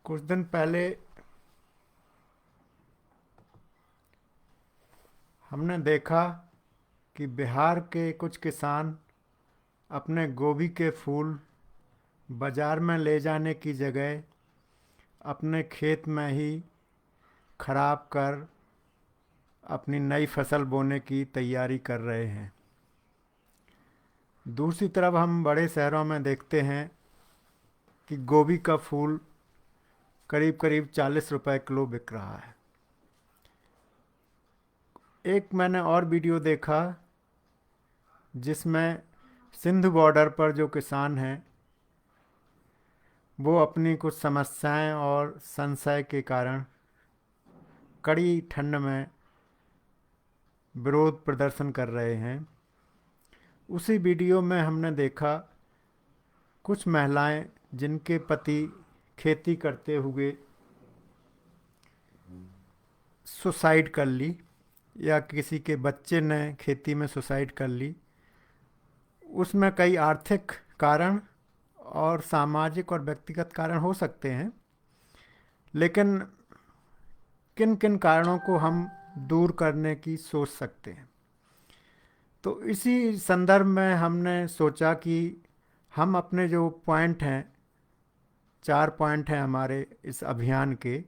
कुछ दिन पहले हमने देखा कि बिहार के कुछ किसान अपने गोभी के फूल बाज़ार में ले जाने की जगह अपने खेत में ही खराब कर अपनी नई फसल बोने की तैयारी कर रहे हैं। दूसरी तरफ हम बड़े शहरों में देखते हैं कि गोभी का फूल करीब करीब 40 रुपए किलो बिक रहा है। एक मैंने और वीडियो देखा जिसमें सिंध बॉर्डर पर जो किसान हैं वो अपनी कुछ समस्याएं और संशय के कारण कड़ी ठंड में विरोध प्रदर्शन कर रहे हैं। उसी वीडियो में हमने देखा कुछ महिलाएं जिनके पति खेती करते हुए सुसाइड कर ली या किसी के बच्चे ने खेती में सुसाइड कर ली। उसमें कई आर्थिक कारण और सामाजिक और व्यक्तिगत कारण हो सकते हैं, लेकिन किन किन कारणों को हम दूर करने की सोच सकते हैं। तो इसी संदर्भ में हमने सोचा कि हम अपने जो पॉइंट हैं, 4 पॉइंट हैं हमारे इस अभियान के,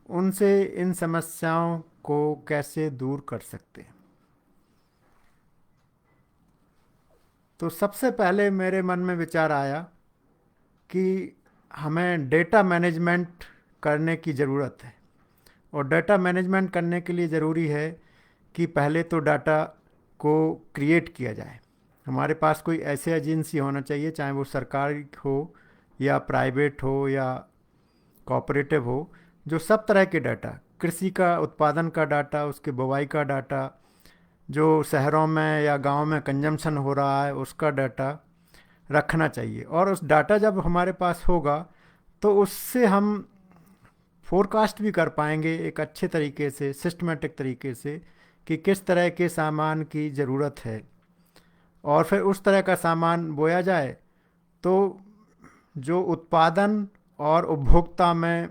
उनसे इन समस्याओं को कैसे दूर कर सकते हैं। तो सबसे पहले मेरे मन में विचार आया कि हमें डेटा मैनेजमेंट करने की ज़रूरत है। और डेटा मैनेजमेंट करने के लिए ज़रूरी है कि पहले तो डाटा को क्रिएट किया जाए। हमारे पास कोई ऐसी एजेंसी होना चाहिए, चाहे वो सरकारी हो या प्राइवेट हो या कोऑपरेटिव हो, जो सब तरह के डाटा, कृषि का उत्पादन का डाटा, उसके बुवाई का डाटा, जो शहरों में या गांव में कंजम्पशन हो रहा है उसका डाटा रखना चाहिए। और उस डाटा जब हमारे पास होगा तो उससे हम फोरकास्ट भी कर पाएंगे एक अच्छे तरीके से, सिस्टमेटिक तरीके से, कि किस तरह के सामान की ज़रूरत है और फिर उस तरह का सामान बोया जाए तो जो उत्पादन और उपभोक्ता में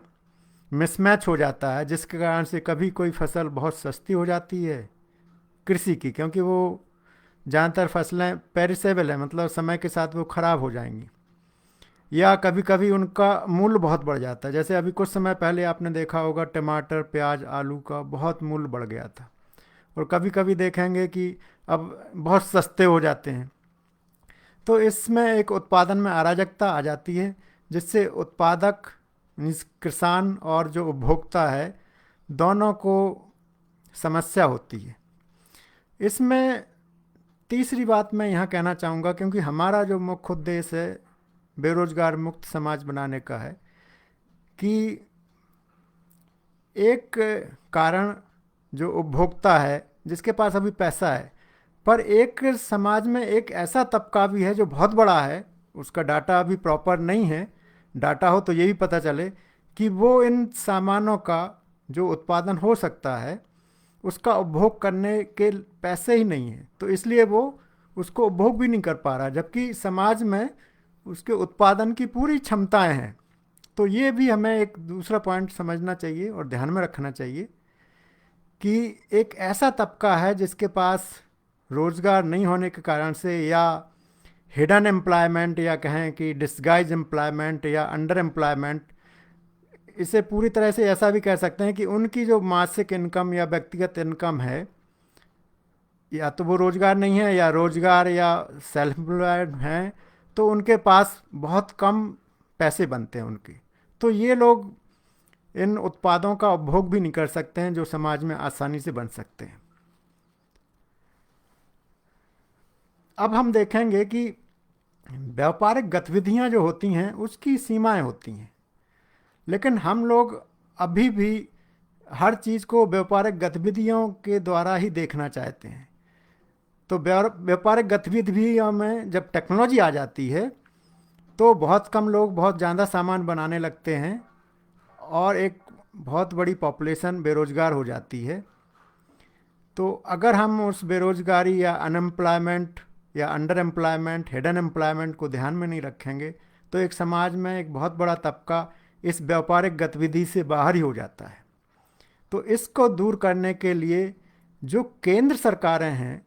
मिसमैच हो जाता है, जिसके कारण से कभी कोई फसल बहुत सस्ती हो जाती है कृषि की, क्योंकि वो ज़्यादातर फसलें पेरिसेबल है, मतलब समय के साथ वो ख़राब हो जाएंगी, या कभी कभी उनका मूल्य बहुत बढ़ जाता है। जैसे अभी कुछ समय पहले आपने देखा होगा टमाटर, प्याज, आलू का बहुत मूल्य बढ़ गया था, और कभी कभी देखेंगे कि अब बहुत सस्ते हो जाते हैं। तो इसमें एक उत्पादन में अराजकता आ जाती है, जिससे उत्पादक मीन्स किसान और जो उपभोक्ता है दोनों को समस्या होती है। इसमें तीसरी बात मैं यहाँ कहना चाहूँगा, क्योंकि हमारा जो मुख्य उद्देश्य है बेरोजगार मुक्त समाज बनाने का है, कि एक कारण जो उपभोक्ता है जिसके पास अभी पैसा है, पर एक समाज में एक ऐसा तबका भी है जो बहुत बड़ा है, उसका डाटा अभी प्रॉपर नहीं है। डाटा हो तो ये भी पता चले कि वो इन सामानों का जो उत्पादन हो सकता है उसका उपभोग करने के पैसे ही नहीं है, तो इसलिए वो उसको उपभोग भी नहीं कर पा रहा, जबकि समाज में उसके उत्पादन की पूरी क्षमताएं हैं। तो ये भी हमें एक दूसरा पॉइंट समझना चाहिए और ध्यान में रखना चाहिए कि एक ऐसा तबका है जिसके पास रोज़गार नहीं होने के कारण से, या हिडन एम्प्लॉयमेंट, या कहें कि डिस्गाइज एम्प्लॉयमेंट या अंडर एम्प्लॉयमेंट, इसे पूरी तरह से ऐसा भी कह सकते हैं कि उनकी जो मासिक इनकम या व्यक्तिगत इनकम है, या तो वो रोज़गार नहीं है या रोज़गार या सेल्फ एम्प्लॉयड हैं, तो उनके पास बहुत कम पैसे बनते हैं उनके। तो ये लोग इन उत्पादों का उपभोग भी नहीं कर सकते हैं जो समाज में आसानी से बन सकते हैं। अब हम देखेंगे कि व्यापारिक गतिविधियां जो होती हैं उसकी सीमाएं होती हैं, लेकिन हम लोग अभी भी हर चीज़ को व्यापारिक गतिविधियों के द्वारा ही देखना चाहते हैं। तो व्यापारिक गतिविधियों में जब टेक्नोलॉजी आ जाती है तो बहुत कम लोग बहुत ज़्यादा सामान बनाने लगते हैं और एक बहुत बड़ी पॉपुलेशन बेरोज़गार हो जाती है। तो अगर हम उस बेरोज़गारी या अनएम्प्लॉयमेंट या अंडर एम्प्लॉयमेंट, हिडन एम्प्लॉयमेंट को ध्यान में नहीं रखेंगे तो एक समाज में एक बहुत बड़ा तबका इस व्यापारिक गतिविधि से बाहर ही हो जाता है। तो इसको दूर करने के लिए जो केंद्र सरकारें हैं,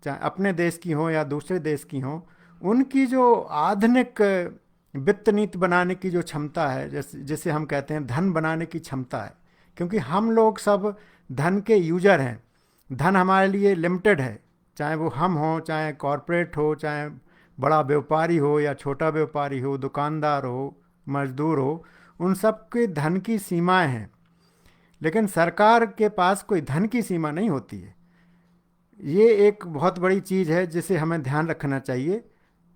चाहे अपने देश की हों या दूसरे देश की हों, उनकी जो आधुनिक वित्त नीति बनाने की जो क्षमता है, जिसे हम कहते हैं धन बनाने की क्षमता है, क्योंकि हम लोग सब धन के यूजर हैं। धन हमारे लिए लिमिटेड है, चाहे वो हम हों, चाहे कॉरपोरेट हो, चाहे बड़ा व्यापारी हो या छोटा व्यापारी हो, दुकानदार हो, मजदूर हो, उन सब के धन की सीमाएं हैं। लेकिन सरकार के पास कोई धन की सीमा नहीं होती है। ये एक बहुत बड़ी चीज़ है जिसे हमें ध्यान रखना चाहिए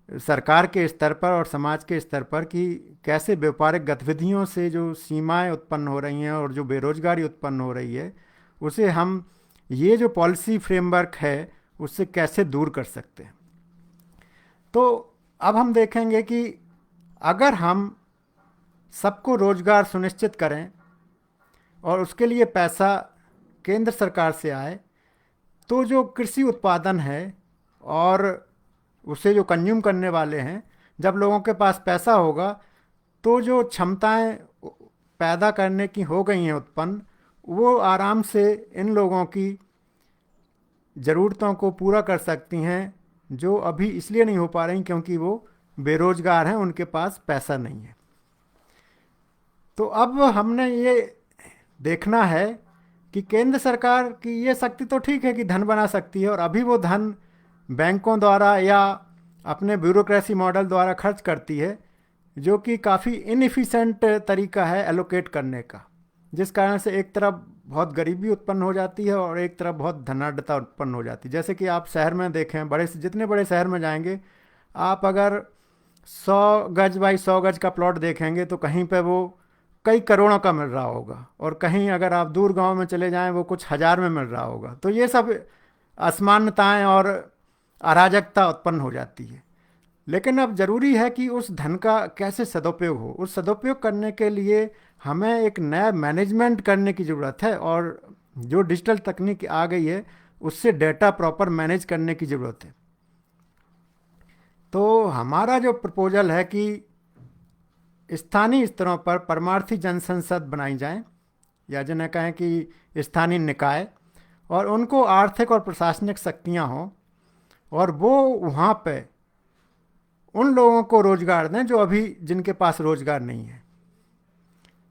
सरकार के स्तर पर और समाज के स्तर पर, कि कैसे व्यापारिक गतिविधियों से जो सीमाएं उत्पन्न हो रही हैं और जो बेरोजगारी उत्पन्न हो रही है, उसे हम ये जो पॉलिसी फ्रेमवर्क है उससे कैसे दूर कर सकते हैं। तो अब हम देखेंगे कि अगर हम सबको रोजगार सुनिश्चित करें और उसके लिए पैसा केंद्र सरकार से आए, तो जो कृषि उत्पादन है और उसे जो कंज्यूम करने वाले हैं, जब लोगों के पास पैसा होगा तो जो क्षमताएं पैदा करने की हो गई हैं उत्पन्न, वो आराम से इन लोगों की ज़रूरतों को पूरा कर सकती हैं, जो अभी इसलिए नहीं हो पा रही क्योंकि वो बेरोजगार हैं, उनके पास पैसा नहीं है। तो अब हमने ये देखना है कि केंद्र सरकार की ये शक्ति तो ठीक है कि धन बना सकती है, और अभी वो धन बैंकों द्वारा या अपने ब्यूरोक्रेसी मॉडल द्वारा खर्च करती है, जो कि काफ़ी इनएफिशिएंट तरीका है एलोकेट करने का, जिस कारण से एक तरफ बहुत गरीबी उत्पन्न हो जाती है और एक तरफ बहुत धनाढ़ता उत्पन्न हो जाती है। जैसे कि आप शहर में देखें, जितने बड़े शहर में जाएंगे आप, अगर 100 गज बाई 100 गज का प्लॉट देखेंगे तो कहीं पे वो कई करोड़ों का मिल रहा होगा, और कहीं अगर आप दूर गांव में चले जाएं वो कुछ हज़ार में मिल रहा होगा। तो ये सब असमानताएं और अराजकता उत्पन्न हो जाती है। लेकिन अब ज़रूरी है कि उस धन का कैसे सदुपयोग हो। उस सदुपयोग करने के लिए हमें एक नया मैनेजमेंट करने की ज़रूरत है, और जो डिजिटल तकनीक आ गई है उससे डेटा प्रॉपर मैनेज करने की ज़रूरत है। तो हमारा जो प्रपोजल है कि स्थानीय स्तरों पर परमार्थी जनसंसद बनाई जाएं, या जिन्हें कहें कि स्थानीय निकाय, और उनको आर्थिक और प्रशासनिक शक्तियां हों, और वो वहाँ पे उन लोगों को रोजगार दें जो अभी जिनके पास रोजगार नहीं है।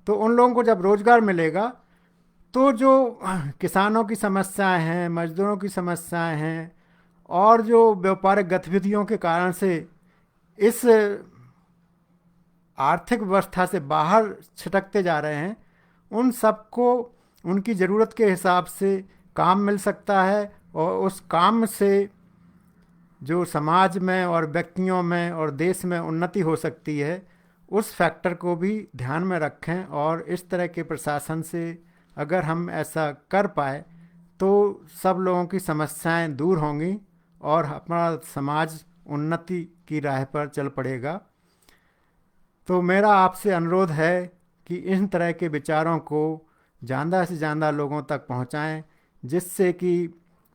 तो उन लोगों को जब रोजगार मिलेगा तो जो किसानों की समस्याएं हैं, मजदूरों की समस्याएं हैं, और जो व्यापारिक गतिविधियों के कारण से इस आर्थिक व्यवस्था से बाहर छिटकते जा रहे हैं, उन सबको उनकी ज़रूरत के हिसाब से काम मिल सकता है, और उस काम से जो समाज में और व्यक्तियों में और देश में उन्नति हो सकती है, उस फैक्टर को भी ध्यान में रखें। और इस तरह के प्रशासन से अगर हम ऐसा कर पाए तो सब लोगों की समस्याएं दूर होंगी और हमारा समाज उन्नति की राह पर चल पड़ेगा। तो मेरा आपसे अनुरोध है कि इन तरह के विचारों को ज़्यादा से ज़्यादा लोगों तक पहुंचाएं, जिससे कि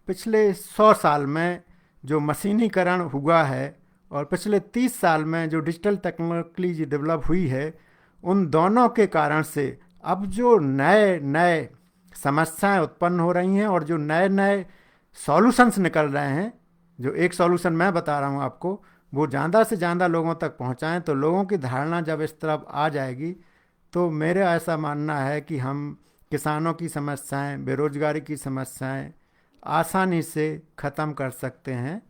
पिछले 100 साल में जो मशीनीकरण हुआ है और पिछले 30 साल में जो डिजिटल टेक्नोलॉजी डेवलप हुई है, उन दोनों के कारण से अब जो नए नए समस्याएं उत्पन्न हो रही हैं और जो नए नए सॉल्यूशंस निकल रहे हैं, जो एक सॉल्यूशन मैं बता रहा हूं आपको, वो ज़्यादा से ज़्यादा लोगों तक पहुंचाएं। तो लोगों की धारणा जब इस तरफ आ जाएगी तो मेरा ऐसा मानना है कि हम किसानों की समस्याएं, बेरोजगारी की समस्याएं आसानी से ख़त्म कर सकते हैं।